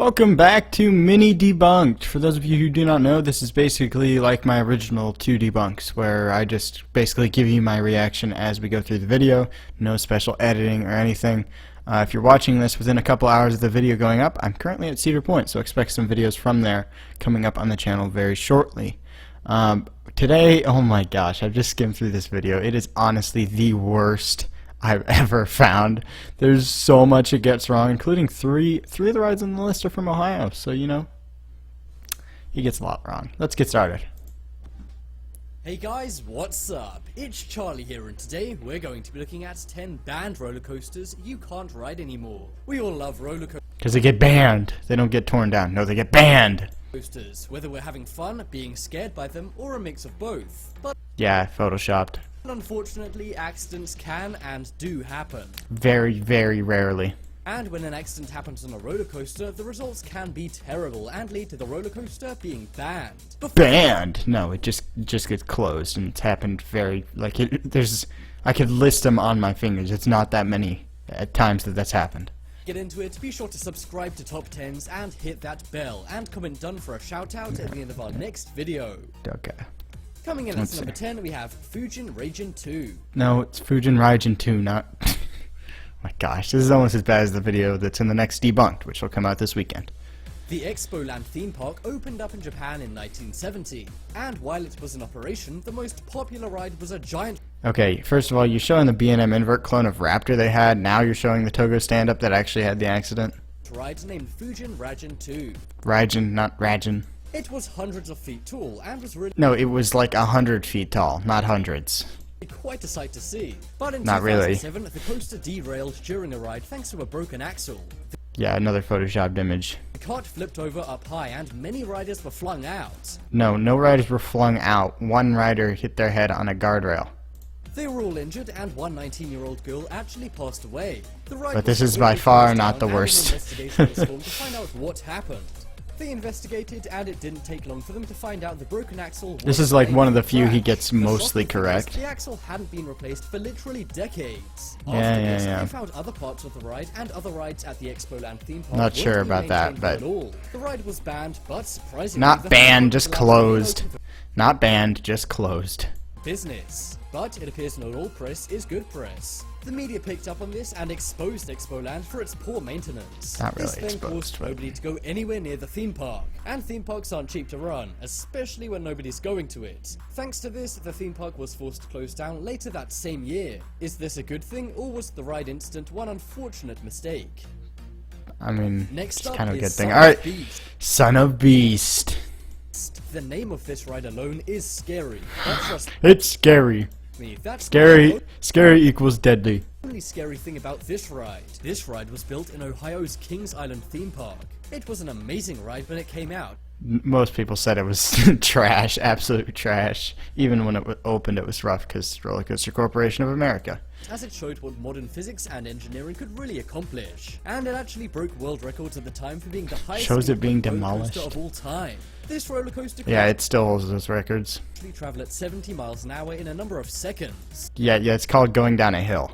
Welcome back to Mini Debunked. For those of you who do not know, this is basically like my original 2 debunks, where I just basically give you my reaction as we go through the video. No special editing or anything. If you're watching this within a couple hours of the video going up, I'm currently at Cedar Point, so expect some videos from there coming up on the channel very shortly. Today, oh my gosh, I've just skimmed through this video. It is honestly the worst I've ever found. There's so much it gets wrong, including three of the rides on the list are from Ohio, so you know, he gets a lot wrong. Let's get started. Hey guys, what's up? It's Charlie here, and today we're going to be looking at 10 banned roller coasters you can't ride anymore. We all love roller Because they get banned. They don't get torn down. No, they get banned. coasters, whether we're having fun, being scared by them, or a mix of both. But Yeah, photoshopped. unfortunately, accidents can and do happen. Very, very rarely. And when an accident happens on a roller coaster, the results can be terrible and lead to the roller coaster being banned. Banned? No, it just gets closed, and it's happened very, like, I could list them on my fingers. It's not that many at times that's happened. Get into it, be sure to subscribe to Top 10s and hit that bell, and comment done for a shout out at the end of our next video. Okay. Coming in Let's at number see. 10, we have Fujin Raijin 2. No, it's Fujin Raijin 2, not... My gosh, this is almost as bad as the video that's in the next Debunked, which will come out this weekend. The Expoland theme park opened up in Japan in 1970, and while it was in operation, the most popular ride was a giant Okay, first of all, you're showing the B&M invert clone of Raptor they had. Now you're showing the Togo stand-up that actually had the accident. ride named Fujin Raijin 2. Raijin, not Rajin. It was hundreds of feet tall and was really No, it was like 100 feet tall, not hundreds. quite a sight to see. But in Not really. 2007, the coaster derailed during a ride thanks to a broken axle. Yeah, another photoshopped image. The cart flipped over up high and many riders were flung out. No, no riders were flung out. One rider hit their head on a guardrail. They were all injured, and one 19-year-old girl actually passed away. The ride But this was is by quickly far closed not down, the and an worst. investigation was formed to find out what happened. They investigated, and it didn't take long for them to find out the broken axle was This is like to blame one of for the few he crash. gets The mostly shocking thing is, correct. The axle hadn't been replaced for literally decades. Yeah, After yeah, this, yeah. they found other parts of the ride and other rides at the Expoland theme park. Not weren't sure being about that, maintained but- at all. The ride was banned, but surprisingly, Not the banned, theme park just was allowed to remain closed. open for Not banned, just closed. business. But it appears not all press is good press. The media picked up on this and exposed Expoland for its poor maintenance. Not really this then exposed, caused but- nobody to go anywhere near the theme park. And theme parks aren't cheap to run, especially when nobody's going to it. Thanks to this, the theme park was forced to close down later that same year. Is this a good thing, or was the ride incident one unfortunate mistake? I mean, Next it's up kind of a good is thing. Son of Alright, Beast. Son of Beast. The name of this ride alone is scary, but trust It's scary. me, that's Scary. Scary equals deadly. The only scary thing about this ride. This ride was built in Ohio's Kings Island theme park. It was an amazing ride when it came out. Most people said it was trash, absolute trash. Even when it opened, it was rough because Roller Coaster Corporation of America. As it showed what modern physics and engineering could really accomplish. And it actually broke world records at the time for being the highest Shows it being speed roller coaster demolished. of all time. This roller coaster could Yeah, it still holds those records. actually travel at 70 miles an hour in a number of seconds. Yeah, it's called going down a hill.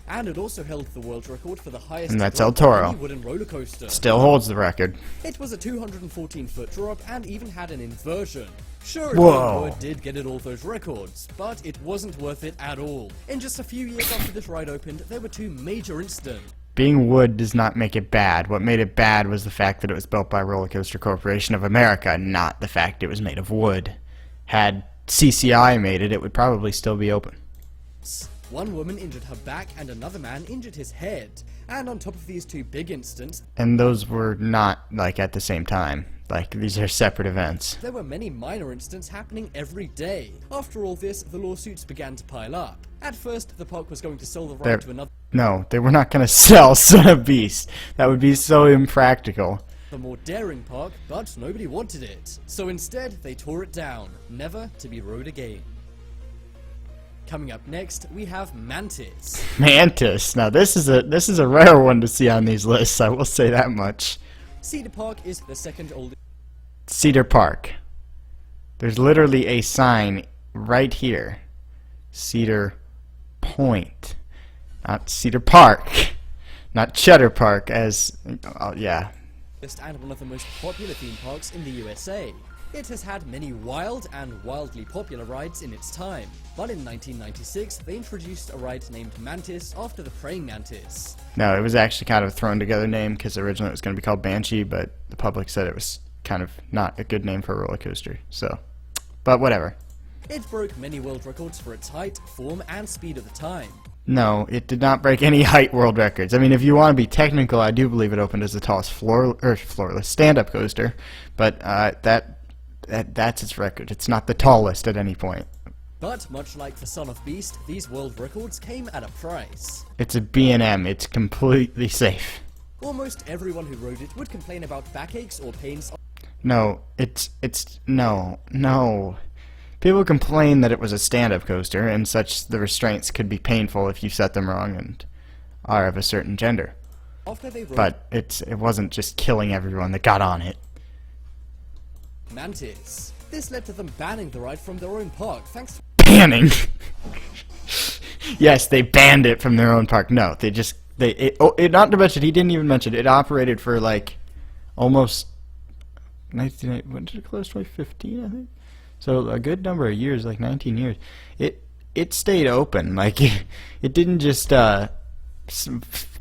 And it also held the world record for the highest And that's drop El Toro. of any wooden roller coaster. Still holds the record. It was a 214-foot drop and even had an inversion. Sure, Whoa. it did get it all those records, but it wasn't worth it at all. In just a few years after this ride opened, there were 2 major incidents. Being wood does not make it bad. What made it bad was the fact that it was built by Roller Coaster Corporation of America, not the fact it was made of wood. Had CCI made it, it would probably still be open. One woman injured her back and another man injured his head. And on top of these 2 big incidents, And those were not, like, at the same time. Like, these are separate events. there were many minor incidents happening every day. After all this, the lawsuits began to pile up. At first, the park was going to sell the They're- ride to another No, they were not going to sell Son of Beast. That would be so impractical. more daring park, but nobody wanted it. So instead, they tore it down, never to be rode again. Coming up next, we have Mantis. Mantis. Now this is a rare one to see on these lists, I will say that much. Cedar Park is the second oldest Cedar Park. There's literally a sign right here. Cedar Point. Not Cedar Park. Not Cheddar Park as, oh yeah. and one of the most popular theme parks in the USA. It has had many wild and wildly popular rides in its time, but in 1996 they introduced a ride named Mantis after the praying mantis. No, it was actually kind of a thrown together name because originally it was going to be called Banshee, but the public said it was kind of not a good name for a roller coaster, so, but whatever. It broke many world records for its height, form, and speed at the time. No, it did not break any height world records. I mean, if you want to be technical, I do believe it opened as the tallest floorless stand-up coaster, but that's its record. It's not the tallest at any point. But much like the Son of Beast, these world records came at a price. It's a B&M. It's completely safe. Almost everyone who rode it would complain about backaches or pains. No, no. People complain that it was a stand-up coaster, and such the restraints could be painful if you set them wrong and are of a certain gender. After they rode But it wasn't just killing everyone that got on it. Mantis. This led to them banning the ride from their own park thanks to Banning? Yes, they banned it from their own park. No, not to mention, he didn't even mention it operated for like almost when did it close? 2015, I think. So a good number of years, like 19 years. It stayed open. Like it didn't just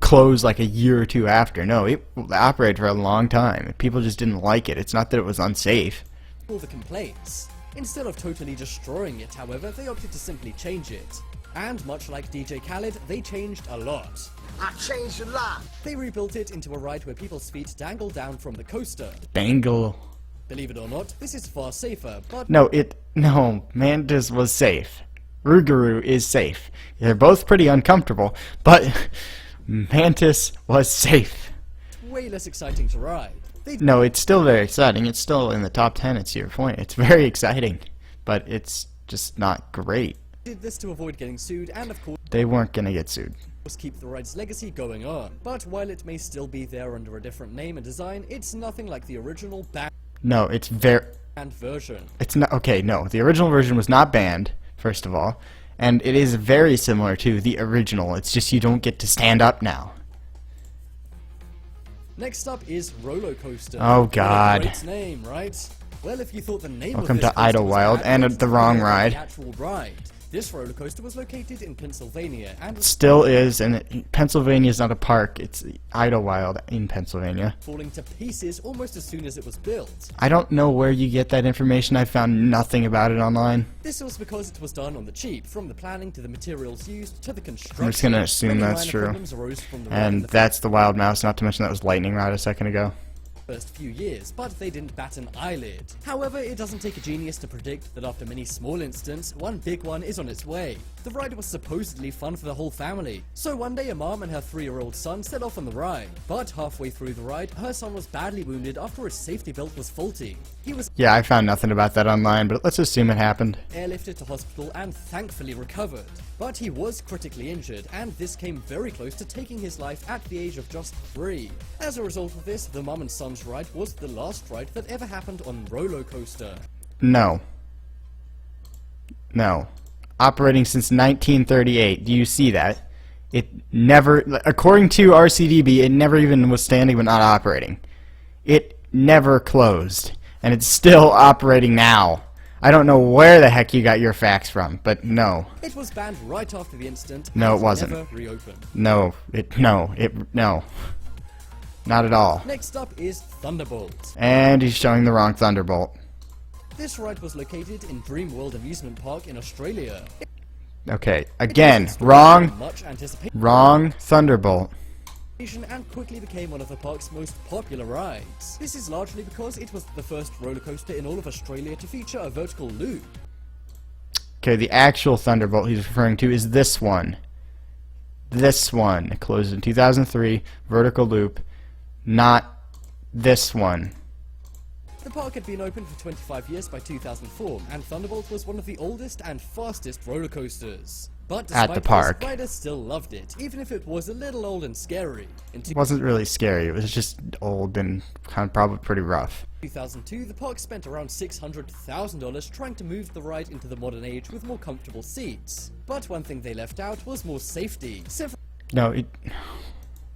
close like a year or two after. No, it operated for a long time. People just didn't like it. It's not that it was unsafe. all the complaints. Instead of totally destroying it, however, they opted to simply change it. And much like DJ Khaled, they changed a lot. I changed a lot. They rebuilt it into a ride where people's feet dangle down from the coaster. Dangle. Believe it or not, this is far safer, but No, Mantis was safe. Rougarou is safe. They're both pretty uncomfortable, but Mantis was safe. way less exciting to ride. They No, it's still very exciting. It's still in the top 10, it's your point. It's very exciting, but it's just not great. did this to avoid getting sued and of course They weren't gonna get sued. keep the ride's legacy going on. But while it may still be there under a different name and design, it's nothing like the original No, it's very... banned version. It's not... Okay, no. The original version was not banned, first of all. And it is very similar to the original. It's just you don't get to stand up now. Next up is Roller Coaster. Oh, God. What a great name, right? Well, if you thought the name Welcome of this to Idlewild, coaster was and bad, the wrong it's ride. the actual ride. This roller coaster was located in Pennsylvania and was Still is, and Pennsylvania is not a park. It's Idlewild in Pennsylvania. falling to pieces almost as soon as it was built. I don't know where you get that information. I found nothing about it online. This was because it was done on the cheap, from the planning to the materials used to the construction. I'm just gonna assume Many that's minor true. problems arose from the ride in And the that's the Wild Mouse, not to mention that was Lightning Rod a second ago. first few years, but they didn't bat an eyelid. However, it doesn't take a genius to predict that after many small incidents, one big one is on its way. The ride was supposedly fun for the whole family, so one day a mom and her 3-year-old son set off on the ride. But halfway through the ride, her son was badly wounded after his safety belt was faulty. He was Yeah, I found nothing about that online, but let's assume it happened. airlifted to hospital and thankfully recovered. But he was critically injured, and this came very close to taking his life at the age of just 3. As a result of this, the mum and son's ride was the last ride that ever happened on Roller Coaster. No. No. Operating since 1938. Do you see that? It never, according to RCDB, it never even was standing but not operating. It never closed. And it's still operating now. I don't know where the heck you got your facts from, but no. It was banned right after the incident. No, and it wasn't. Never reopened. No. No. Not at all. Next up is Thunderbolt. And he's showing the wrong Thunderbolt. This ride was located in Dream World Amusement Park in Australia. Okay, again, wrong, Much anticipation wrong Thunderbolt. and quickly became one of the park's most popular rides. This is largely because it was the first roller coaster in all of Australia to feature a vertical loop. Okay, the actual Thunderbolt he's referring to is this one. This one. It closed in 2003, vertical loop, not this one. The park had been open for 25 years by 2004, and Thunderbolt was one of the oldest and fastest roller coasters. But despite At the park. this, riders still loved it, even if it was a little old and scary. In It wasn't really scary, it was just old and kind of probably pretty rough. 2002, the park spent around $600,000 trying to move the ride into the modern age with more comfortable seats. But one thing they left out was more safety. Several No, it...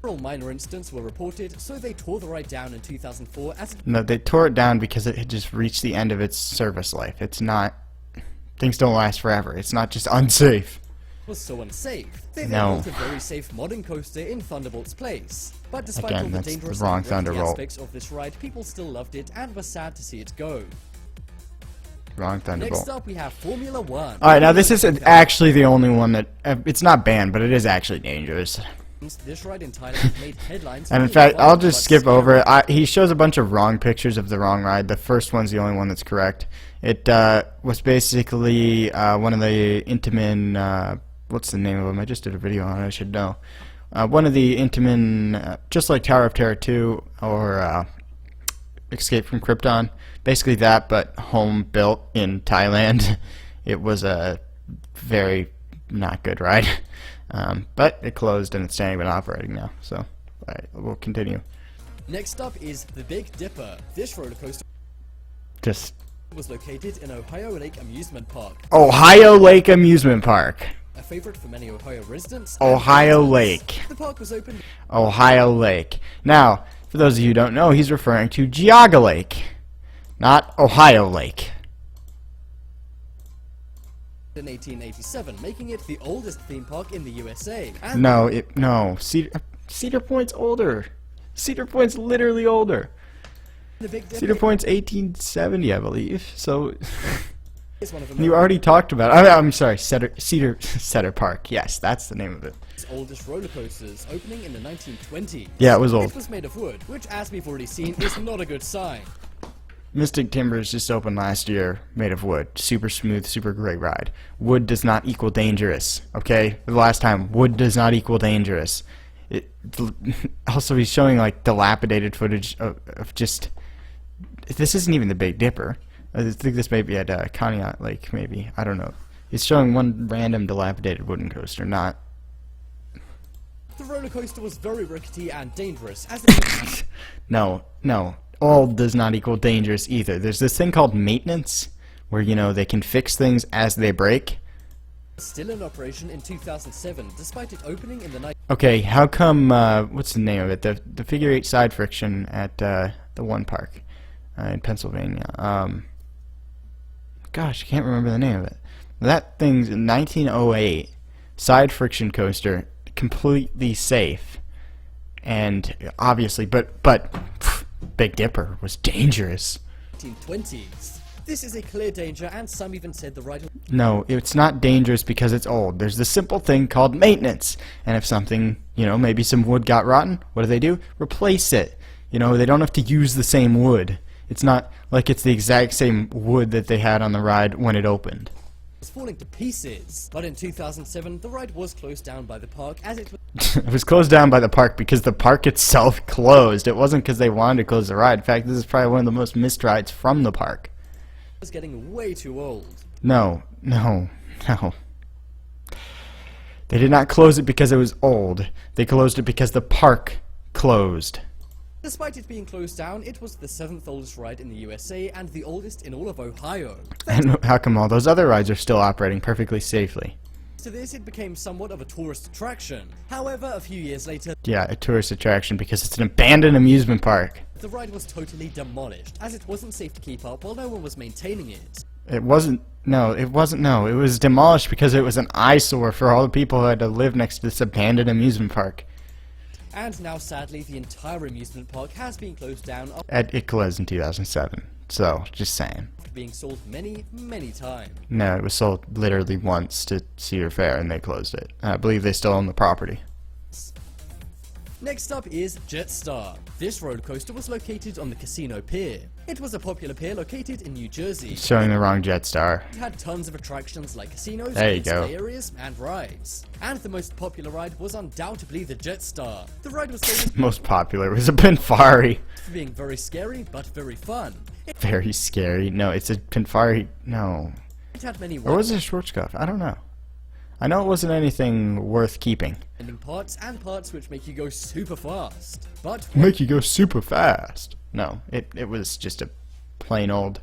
Several minor incidents were reported, so they tore the ride down in 2004 as it No, they tore it down because it had just reached the end of its service life. It's not... Things don't last forever. It's not just unsafe. was so unsafe. They then No. built a very safe modern coaster in Thunderbolt's place. But despite Again, all the that's the dangerous wrong and risky Thunderbolt. aspects of this ride, people still loved it and were sad to see it go. Wrong Thunderbolt. Next up, we have Formula One. Alright, now this isn't actually the only one that... it's not banned, but it is actually dangerous. This ride in Thailand made headlines. And in for fact, being I'll fun, just but skip scary. over it. He shows a bunch of wrong pictures of the wrong ride. The first one's the only one that's correct. It was basically one of the Intamin... what's the name of them? I just did a video on it. I should know. One of the Intamin... just like Tower of Terror 2 or Escape from Krypton. Basically that, but home built in Thailand. It was a very not good ride. But it closed and it's not even operating now. So we'll continue. Next up is the Big Dipper. This roller coaster Just was located in Ohio Lake Amusement Park, Ohio Lake Amusement Park. a favorite for many Ohio residents. and Ohio visitors. Lake. The park was opened Ohio Lake. Now, for those of you who don't know, he's referring to Geauga Lake, not Ohio Lake. in 1887, making it the oldest theme park in the USA. And No. Cedar Point's older. Cedar Point's literally older. the Big Dipper Cedar Point's 1870, I believe. So is one of you already talked about it. I'm sorry, Cedar Park. Yes, that's the name of it. America's oldest roller coasters, opening in the 1920s. Yeah, it was old. It was made of wood, which, as we've already seen, is not a good sign. Mystic Timbers just opened last year, made of wood. Super smooth, super great ride. Wood does not equal dangerous, okay? The last time, wood does not equal dangerous. Also, he's showing, like, dilapidated footage of just... This isn't even the Big Dipper. I think this may be at Conneaut Lake, maybe. I don't know. He's showing one random dilapidated wooden coaster, not... The roller coaster was very rickety and dangerous, as it No. Old does not equal dangerous either. There's this thing called maintenance, where, you know, they can fix things as they break. was still in operation in 2007, despite it opening in the night. Okay, how come, what's the name of it? The figure 8 side friction at the one park in Pennsylvania. Gosh, I can't remember the name of it. That thing's in 1908, side friction coaster, completely safe. And obviously, but Big Dipper was dangerous. 1920s. This is a clear danger, and some even said the ride was No, it's not dangerous because it's old. There's this simple thing called maintenance. And if something, you know, maybe some wood got rotten, what do? Replace it. You know, they don't have to use the same wood. It's not like it's the exact same wood that they had on the ride when it opened. falling to pieces. But in 2007, the ride was closed down by the park, as it was It was closed down by the park because the park itself closed. It wasn't because they wanted to close the ride. In fact, this is probably one of the most missed rides from the park. getting way too old. No. They did not close it because it was old. They closed it because the park closed. Despite it being closed down, it was the 7th oldest ride in the USA and the oldest in all of Ohio. And how come all those other rides are still operating perfectly safely? To this, it became somewhat of a tourist attraction. However, a few years later, Yeah, a tourist attraction because it's an abandoned amusement park. the ride was totally demolished, as it wasn't safe to keep up while no one was maintaining it. It wasn't, it was demolished because it was an eyesore for all the people who had to live next to this abandoned amusement park. And now, sadly, the entire amusement park has been closed down It closed in 2007, so just saying. after being sold many, many times. No, it was sold literally once to Cedar Fair and they closed it. I believe they still own the property. Next up is Jetstar. This roller coaster was located on the Casino Pier. It was a popular pier located in New Jersey. Showing the wrong Jetstar. It had tons of attractions like casinos, There you go. display areas, and rides. And the most popular ride was undoubtedly the Jetstar. The ride was famous Most popular was a Pinfari. for being very scary but very fun. Very scary. No, it's a Pinfari. No. It had many Or was it a Schwarzkopf? I don't know. I know it wasn't anything worth keeping. winding parts and parts which make you go super fast. But Make you go super fast. No, it was just a plain old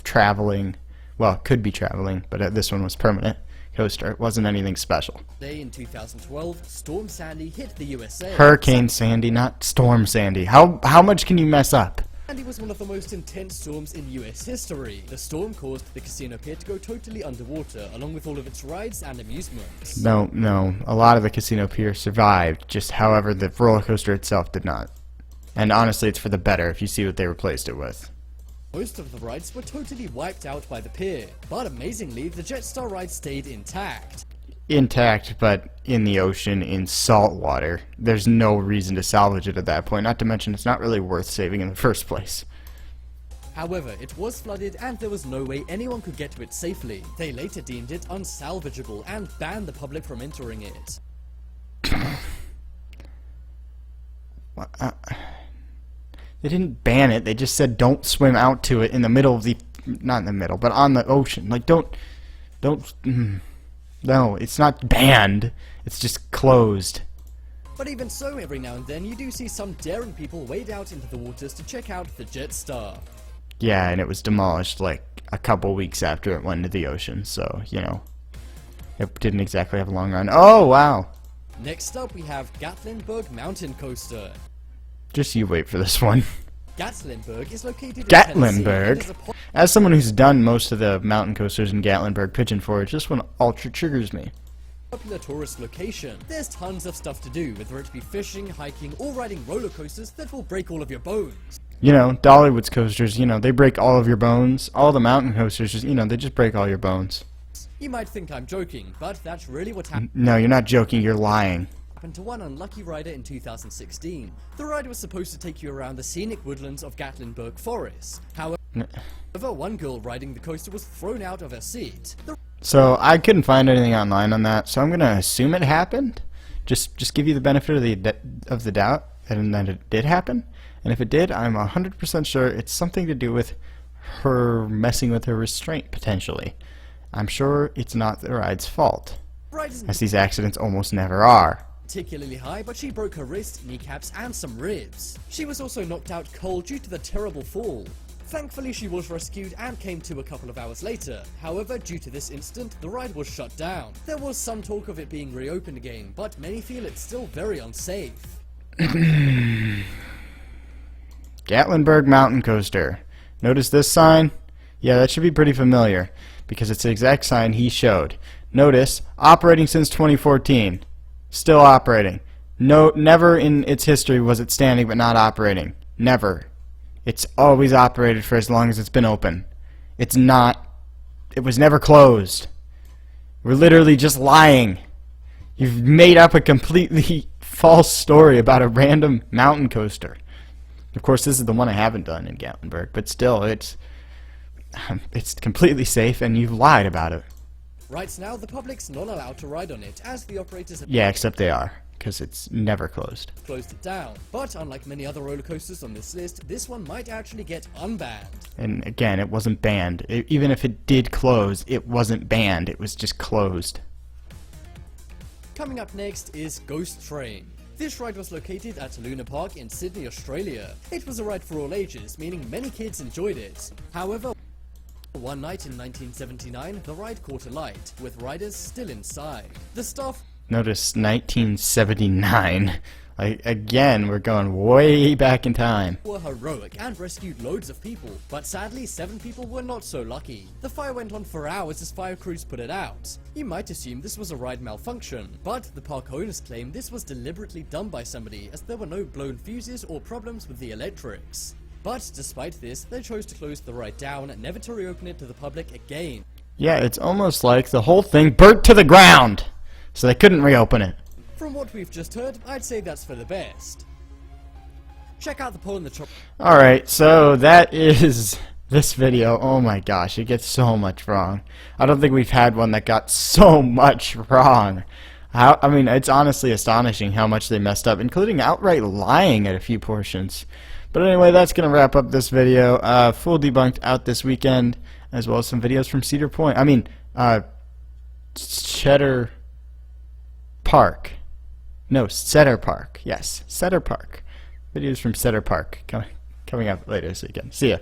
traveling, well, could be traveling, but this one was permanent, coaster. It wasn't anything special. Day in 2012, Storm Sandy hit the USA. Hurricane Sandy, not Storm Sandy. How much can you mess up? Sandy was one of the most intense storms in US history. The storm caused the casino pier to go totally underwater, along with all of its rides and amusements. No. A lot of the casino pier survived, just however the roller coaster itself did not. And honestly, it's for the better if you see what they replaced it with. Most of the rides were totally wiped out by the pier, but amazingly, the Jetstar ride stayed intact. Intact, but in the ocean, in salt water. There's no reason to salvage it at that point, not to mention it's not really worth saving in the first place. However, it was flooded and there was no way anyone could get to it safely. They later deemed it unsalvageable and banned the public from entering it. They didn't ban it, they just said don't swim out to it in the middle of the... not in the middle, but on the ocean. Like, don't... No, it's not banned. It's just closed. But even so, every now and then, you do see some daring people wade out into the waters to check out the Jetstar. Yeah, and it was demolished like a couple weeks after it went into the ocean, so, you know. It didn't exactly have a long run. Oh, wow! Next up, we have Gatlinburg Mountain Coaster. Just you wait for this one. Gatlinburg is located in Tennessee and is Gatlinburg? As someone who's done most of the mountain coasters in Gatlinburg Pigeon Forge, this one ultra triggers me. Popular tourist location. There's tons of stuff to do, whether it be fishing, hiking, or riding roller coasters that will break all of your bones. You know, Dollywood's coasters, you know, they break all of your bones. All the mountain coasters, just, you know, they just break all your bones. You might think I'm joking, but that's really what happened. No, you're not joking, you're lying. Happened to one unlucky rider in 2016. The ride was supposed to take you around the scenic woodlands of Gatlinburg Forest. However, one girl riding the coaster was thrown out of her seat. So I couldn't find anything online on that, so I'm gonna assume it happened. Just give you the benefit of the doubt, and that it did happen. And if it did, I'm 100% sure it's something to do with her messing with her restraint potentially. I'm sure it's not the ride's fault, as these accidents almost never are. Particularly high, but she broke her wrist, kneecaps, and some ribs. She was also knocked out cold due to the terrible fall. Thankfully, she was rescued and came to a couple of hours later. However, due to this incident, the ride was shut down. There was some talk of it being reopened again, but many feel it's still very unsafe. Gatlinburg Mountain Coaster. Notice this sign? Yeah, that should be pretty familiar, because it's the exact sign he showed. Notice, operating since 2014. Still operating. No, never in its history was it standing but not operating. Never. It's always operated for as long as it's been open. It's not. It was never closed. We're literally just lying. You've made up a completely false story about a random mountain coaster. Of course, this is the one I haven't done in Gatlinburg, but still, it's completely safe, and you've lied about it. Right now, the public's not allowed to ride on it, as the operators have except they are, because it's never closed. Closed it down. But unlike many other roller coasters on this list, this one might actually get unbanned. And again, it wasn't banned. Even if it did close, it wasn't banned. It was just closed. Coming up next is Ghost Train. This ride was located at Luna Park in Sydney, Australia. It was a ride for all ages, meaning many kids enjoyed it. However, one night in 1979, the ride caught alight, with riders still inside. The staff... Notice 1979. Again, we're going way back in time. ...were heroic and rescued loads of people, but sadly 7 people were not so lucky. The fire went on for hours as fire crews put it out. You might assume this was a ride malfunction, but the park owners claim this was deliberately done by somebody, as there were no blown fuses or problems with the electrics. But despite this, they chose to close the ride down, never to reopen it to the public again. Yeah, it's almost like the whole thing burnt to the ground, so they couldn't reopen it. From what we've just heard, I'd say that's for the best. Check out the poll in the top. Alright, so that is this video. Oh my gosh, it gets so much wrong. I don't think we've had one that got so much wrong. I mean, it's honestly astonishing how much they messed up, including outright lying at a few portions. But anyway, that's going to wrap up this video. Full debunked out this weekend, as well as some videos from Cedar Point. Cheddar Park. No, Cedar Park. Yes, Cedar Park. Videos from Cedar Park coming up later this weekend. See ya.